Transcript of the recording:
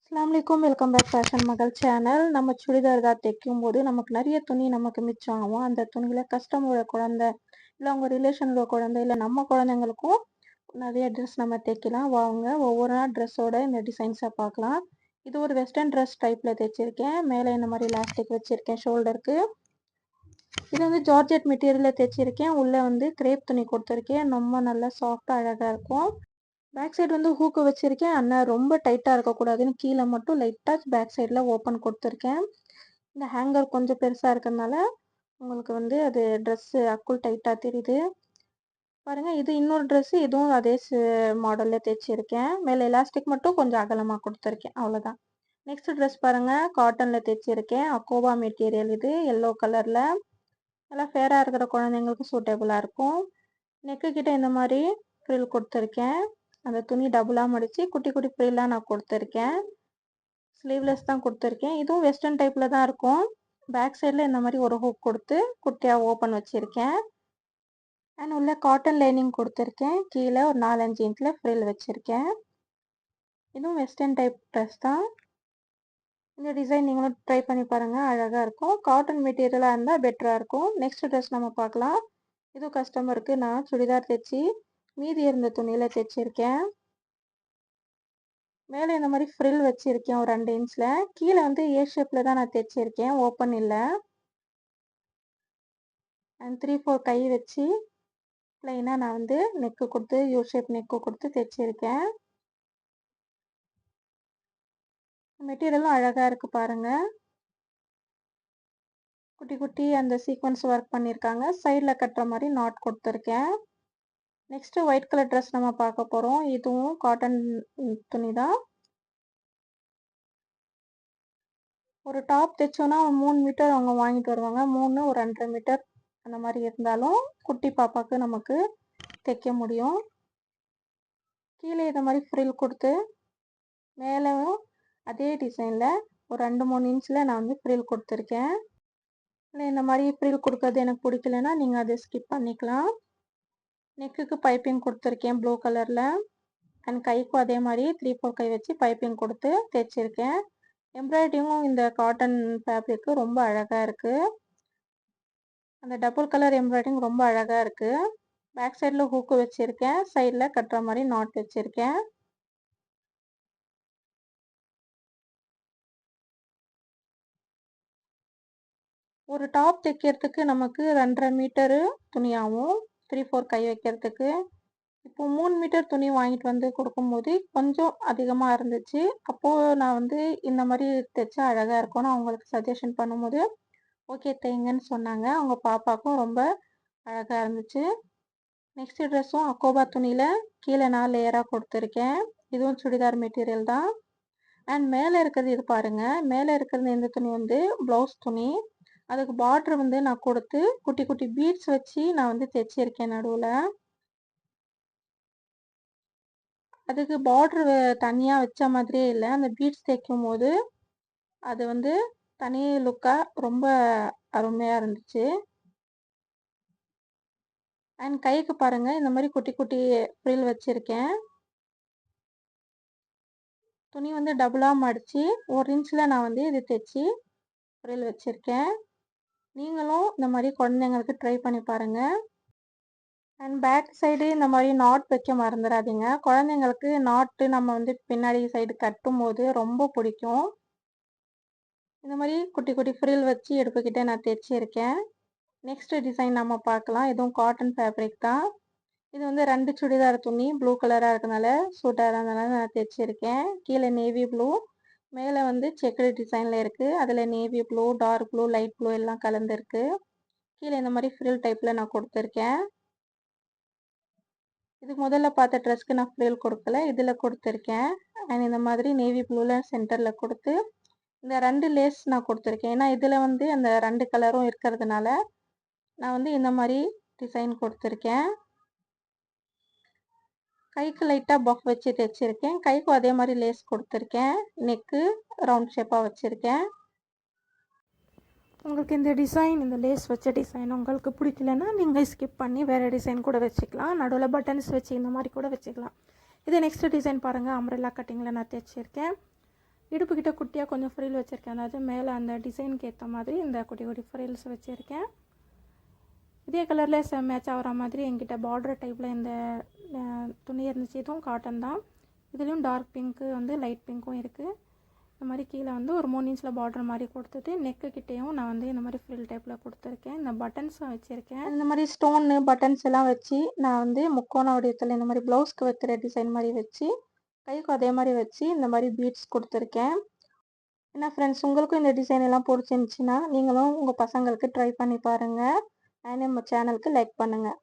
அஸ்ஸலாமு welcome back fashion மகள் channel. நம்ம சுடிதார் தான் தைக்கும்போது நமக்கு நிறைய துணி நமக்கு மிச்சம் ஆகும். அந்த துணியில கஸ்டமரோட குழந்தை இல்லை அவங்க ரிலேஷனோட குழந்தை இல்லை நம்ம குழந்தைங்களுக்கும் நிறைய ட்ரெஸ் நம்ம தைக்கலாம். வாங்க ஒவ்வொரு நாள் ட்ரெஸ்ஸோட இந்த டிசைன்ஸை பார்க்கலாம். இது ஒரு வெஸ்டர்ன் ட்ரெஸ் டைப்பில் தைச்சிருக்கேன். மேலே இந்த மாதிரி எலாஸ்டிக் வச்சுருக்கேன் ஷோல்டருக்கு. இது வந்து ஜார்ஜெட் மெட்டீரியலில் தைச்சிருக்கேன். உள்ளே வந்து கிரேப் துணி கொடுத்துருக்கேன். ரொம்ப நல்லா சாஃப்டாக அழகாக இருக்கும். பேக் சைடு வந்து ஹூக்கு வச்சுருக்கேன். ஆனால் ரொம்ப டைட்டாக இருக்கக்கூடாதுன்னு கீழே மட்டும் லைட்டாக பேக் சைடில் ஓப்பன் கொடுத்துருக்கேன். இந்த ஹேங்கர் கொஞ்சம் பெருசாக இருக்கிறதுனால உங்களுக்கு வந்து அது ட்ரெஸ்ஸு அக்குள் டைட்டாக தெரியுது பாருங்கள். இது இன்னொரு ட்ரெஸ்ஸு, இதுவும் அதே மாடலில் தைச்சிருக்கேன். மேலே எலாஸ்டிக் மட்டும் கொஞ்சம் அகலமாக கொடுத்துருக்கேன், அவ்வளோதான். நெக்ஸ்ட் ட்ரெஸ் பாருங்கள், காட்டனில் தைச்சிருக்கேன். அக்கோபா மெட்டீரியல். இது எல்லோ கலரில் நல்லா ஃபேராக இருக்கிற குழந்தைங்களுக்கு சூட்டபுளாக இருக்கும். நெக்கு கிட்ட இந்த மாதிரி ஃப்ரில் கொடுத்துருக்கேன். அந்த துணி டபுளாக மடித்து குட்டி குட்டி ஃப்ரில்லாக நான் கொடுத்துருக்கேன். ஸ்லீவ்லெஸ் தான் கொடுத்துருக்கேன். இதுவும் வெஸ்டர்ன் டைப்பில் தான் இருக்கும். பேக் சைடில் இந்த மாதிரி ஒரு ஹூக் கொடுத்து குட்டியாக ஓப்பன் வச்சுருக்கேன். அண்ட் உள்ள காட்டன் லைனிங் கொடுத்துருக்கேன். கீழே ஒரு 4-5 இன்ச்சில் ஃப்ரில் வச்சுருக்கேன். இதுவும் வெஸ்டர்ன் டைப் ட்ரெஸ் தான். இந்த டிசைன் நீங்களும் ட்ரை பண்ணி பாருங்கள், அழகாக இருக்கும். காட்டன் மெட்டீரியலாக இருந்தால் பெட்டராக இருக்கும். நெக்ஸ்ட் ட்ரெஸ் நம்ம பார்க்கலாம். இது கஸ்டமருக்கு நான் சுடிதார் தைச்சி மீதி இருந்த துணியில் தைச்சிருக்கேன். மேலே இந்த மாதிரி ஃப்ரில் வச்சுருக்கேன் ஒரு 2 இன்ச்சில். கீழே வந்து ஏ ஷேப்பில் தான் நான் தைச்சிருக்கேன், ஓப்பன் இல்லை. அண்ட் 3/4 கை வச்சு ப்ளைனாக நான் வந்து நெக்கு கொடுத்து யூ ஷேப் நெக்கு கொடுத்து தைச்சிருக்கேன். மெட்டீரியலும் அழகாக இருக்குது பாருங்கள். குட்டி குட்டி அந்த சீக்வன்ஸ் ஒர்க் பண்ணியிருக்காங்க. சைடில் கட்டுற மாதிரி நாட் கொடுத்துருக்கேன். நெக்ஸ்ட்டு ஒயிட் கலர் ட்ரெஸ் நம்ம பார்க்க போகிறோம். இதுவும் காட்டன் துணி தான். ஒரு டாப் தைச்சோன்னா 3 மீட்டர் அவங்க வாங்கிட்டு வருவாங்க. 3 ஒரு 2.5 மீட்டர் அந்த மாதிரி இருந்தாலும் குட்டி பாப்பாவுக்கு நமக்கு தைக்க முடியும். கீழே இந்த மாதிரி ஃப்ரில் கொடுத்து மேலேயும் அதே டிசைனில் ஒரு 2-3 இன்ச்சில் நான் வந்து ஃப்ரில் கொடுத்துருக்கேன். இல்லை இந்த மாதிரி ஃப்ரில் கொடுக்கறது எனக்கு பிடிக்கலன்னா நீங்கள் அதை ஸ்கிப் பண்ணிக்கலாம். நெக்குக்கு பைப்பிங் கொடுத்துருக்கேன் ப்ளூ கலரில். அண்ட் கைக்கும் அதே மாதிரி 3/4 கை வச்சு பைப்பிங் கொடுத்து தைச்சிருக்கேன். எம்ப்ராய்டிங்கும் இந்த காட்டன் ஃபேப்ரிக்கு ரொம்ப அழகாக இருக்குது. அந்த டபுள் கலர் எம்ப்ராய்டிங் ரொம்ப அழகாக இருக்குது. பேக் சைடில் ஹூக்கு வச்சுருக்கேன். சைடில் கட்டுற மாதிரி நாட் வச்சுருக்கேன். ஒரு டாப் தைக்கிறதுக்கு நமக்கு 2.5 மீட்டரு துணியாகும். 3/4 கை வைக்கிறதுக்கு. இப்போ 3 மீட்டர் துணி வாங்கிட்டு வந்து கொடுக்கும்போது கொஞ்சம் அதிகமாக இருந்துச்சு. அப்போது நான் வந்து இந்த மாதிரி தைச்சா அழகாக இருக்கும்னு அவங்களுக்கு சஜஷன் பண்ணும்போது ஓகே தைங்கன்னு சொன்னாங்க. அவங்க பாப்பாவுக்கும் ரொம்ப அழகாக இருந்துச்சு. நெக்ஸ்ட் ட்ரெஸ்ஸும் அக்கோபா துணியில் கீழே நான் லேயராக கொடுத்துருக்கேன். இதுவும் சுடிதார் மெட்டீரியல் தான். அண்ட் மேலே இருக்கிறது இது பாருங்கள். மேலே இருக்கிறது இந்த துணி வந்து ப்ளவுஸ் துணி. அதுக்கு பார்ட்ரு வந்து நான் கொடுத்து குட்டி குட்டி பீட்ஸ் வச்சு நான் வந்து தைச்சிருக்கேன் நடுவில். அதுக்கு பார்ட்ரு தனியாக வச்ச மாதிரியே இல்லை. அந்த பீட்ஸ் தைக்கும் போது அது வந்து தனி லுக்காக ரொம்ப அருமையாக இருந்துச்சு. அண்ட் கைக்கு பாருங்கள் இந்த மாதிரி குட்டி குட்டி ஃப்ரில் வச்சுருக்கேன். துணி வந்து டபுளாக மடித்து 1 இன்ச்சில் நான் வந்து இது தைச்சி ஃப்ரில் வச்சுருக்கேன். நீங்களும் இந்த மாதிரி குழந்தைங்களுக்கு ட்ரை பண்ணி பாருங்கள். அண்ட் பேக் சைடு இந்த மாதிரி நாட் வைக்க மறந்துடாதீங்க. குழந்தைங்களுக்கு நாட்டு நம்ம வந்து பின்னாடி சைடு கட்டும் போது ரொம்ப பிடிக்கும். இந்த மாதிரி குட்டி குட்டி ஃப்ரில் வச்சு எடுப்புக்கிட்டே நான் தைச்சிருக்கேன். நெக்ஸ்ட் டிசைன் நம்ம பார்க்கலாம். இதுவும் காட்டன் ஃபேப்ரிக் தான். இது வந்து 2 சுடிதார் துணி ப்ளூ கலராக இருக்கிறதுனால சூட்டாக இருந்ததுனால நான் தைச்சிருக்கேன். கீழே நேவி ப்ளூ, மேலே வந்து செக்குடு டிசைனில் இருக்குது. அதில் navy blue, dark blue, light blue எல்லாம் கலந்துருக்கு. கீழே இந்த மாதிரி ஃப்ரில் டைப்பில் நான் கொடுத்துருக்கேன். இது முதல்ல பார்த்த ட்ரெஸ்க்கு நான் ஃப்ரில் கொடுக்கல, இதில் கொடுத்துருக்கேன். அண்ட் இந்த மாதிரி நேவி ப்ளூவில் சென்டரில் கொடுத்து இந்த 2 லேஸ் நான் கொடுத்துருக்கேன். ஏன்னா இதில் வந்து அந்த 2 கலரும் இருக்கிறதுனால நான் வந்து இந்த மாதிரி டிசைன் கொடுத்துருக்கேன். கைக்கு லைட்டாக பஃப் வச்சு தைச்சிருக்கேன். கைக்கும் அதே மாதிரி லேஸ் கொடுத்துருக்கேன். நெக்கு ரவுண்ட் ஷேப்பாக வச்சுருக்கேன். உங்களுக்கு இந்த டிசைன், இந்த லேஸ் வச்ச டிசைன் உங்களுக்கு பிடிக்கலன்னா நீங்கள் ஸ்கிப் பண்ணி வேறு டிசைன் கூட வச்சுக்கலாம். நடுவில் பட்டன்ஸ் வச்சு இந்த மாதிரி கூட வச்சுக்கலாம். இது நெக்ஸ்ட் டிசைன் பாருங்கள். அம்ப்ரெல்லா கட்டிங்கில் நான் தைச்சிருக்கேன். இடுப்புக்கிட்ட குட்டியாக கொஞ்சம் ஃப்ரில் வச்சுருக்கேன். அதாவது மேலே அந்த டிசைனுக்கு ஏற்ற மாதிரி இந்த குட்டி குட்டி ஃப்ரில்ஸ் வச்சுருக்கேன். இதே கலரில் மேட்ச் ஆகிற மாதிரி என்கிட்ட பார்டர் டைப்பில் இந்த துணி இருந்துச்சு. இதுவும் காட்டன் தான். இதுலேயும் டார்க் பிங்க்கு வந்து லைட் பிங்க்கும் இருக்குது. இந்த மாதிரி கீழே வந்து ஒரு 3 இன்ச்சில் பார்டர் மாதிரி கொடுத்துட்டு நெக்கு கிட்டேயும் நான் வந்து இந்த மாதிரி ஃப்ரில் டைப்பில் கொடுத்துருக்கேன். இந்த பட்டன்ஸும் வச்சுருக்கேன். இந்த மாதிரி ஸ்டோனு பட்டன்ஸ் எல்லாம் வச்சு நான் வந்து முக்கோண வடிவத்தில் இந்த மாதிரி ப்ளவுஸ்க்கு வைக்கிற டிசைன் மாதிரி வச்சு கைக்கும் அதே மாதிரி வச்சு இந்த மாதிரி பீட்ஸ் கொடுத்துருக்கேன். ஏன்னா ஃப்ரெண்ட்ஸ், உங்களுக்கும் இந்த டிசைன் எல்லாம் பிடிச்சிருந்துச்சின்னா நீங்களும் உங்கள் பசங்களுக்கு ட்ரை பண்ணி பாருங்கள். அண்ட் நம்ம சேனலுக்கு லைக் பண்ணுங்கள்.